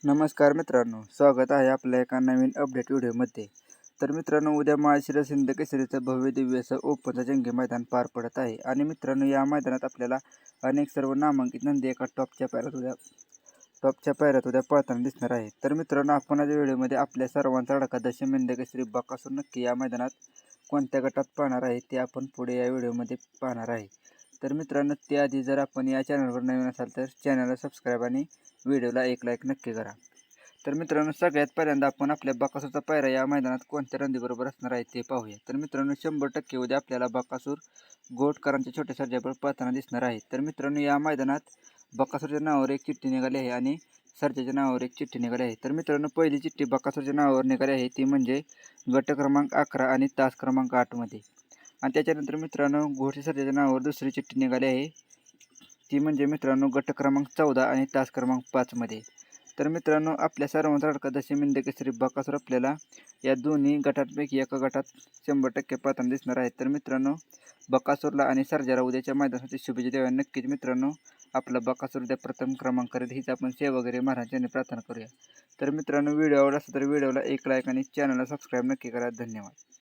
नमस्कार मित्रांनो, स्वागत आहे आपल्या एका नवीन अपडेट व्हिडिओमध्ये. तर मित्रांनो, उद्या माळशिरस हिंद केसरीचं भव्य दिव्य असं ओपनचं जंगी मैदान पार पडत आहे. आणि मित्रांनो, या मैदानात आपल्याला अनेक सर्व नामांकित नंदी एका टॉपच्या पायऱ्यात उद्या पळताना दिसणार आहे. तर मित्रांनो, आपण आज व्हिडिओमध्ये आपल्या सर्वांचा लाडका दशम हिंद केसरी बकासूर नक्की या मैदानात कोणत्या गटात पाहणार आहे ते आपण पुढे या व्हिडिओमध्ये पाहणार आहे. तर मित्रांनो, त्याआधी जर आपण या चॅनलवर नवीन असाल तर चॅनलला सबस्क्राईब आणि व्हिडिओला एक लाईक नक्की करा. तर मित्रांनो, सगळ्यात पहिल्यांदा आपण आपल्या बकासूरचा पायरा या मैदानात कोणत्या नंदीबरोबर असणार आहे ते पाहूया. तर मित्रांनो, 100% उद्या आपल्याला बकासूर गोटकरांच्या छोट्या सर्जाबरोबर पळताना दिसणार आहे. तर मित्रांनो, या मैदानात बकासूरच्या नावावर एक चिठ्ठी निघाली आहे आणि सर्जाच्या नावावर एक चिठ्ठी निघाली आहे. तर मित्रांनो, पहिली चिठ्ठी बकासूरच्या नावावर निघाली आहे ती म्हणजे गट क्रमांक 11 आणि तास क्रमांक 8 मध्ये. आणि त्याच्यानंतर मित्रांनो, घोडशी सर्जाच्या नावावर दुसरी चिठ्ठी निघाली आहे ती म्हणजे मित्रांनो गट क्रमांक 14 आणि तास क्रमांक 5 मध्ये. तर मित्रांनो, आपल्या सर्वांचा लाडका दशम हिंद केसरी बकासूर आपल्याला या दोन्ही गटांपैकी एका गटात 100% पळताना दिसणार आहे. तर मित्रांनो, बकासूरला आणि सर्जाला उद्याच्या मैदानासाठी शुभेच्छा द्याव्या. नक्कीच मित्रांनो, आपला बकासूर उद्या प्रथम क्रमांक करेल हीच आपण सेवागिरी महाराज यांनी प्रार्थना करूया. तर मित्रांनो, व्हिडिओ आवडला असेल तर व्हिडिओला एक लाईक आणि चॅनलला सबस्क्राईब नक्की करा. धन्यवाद.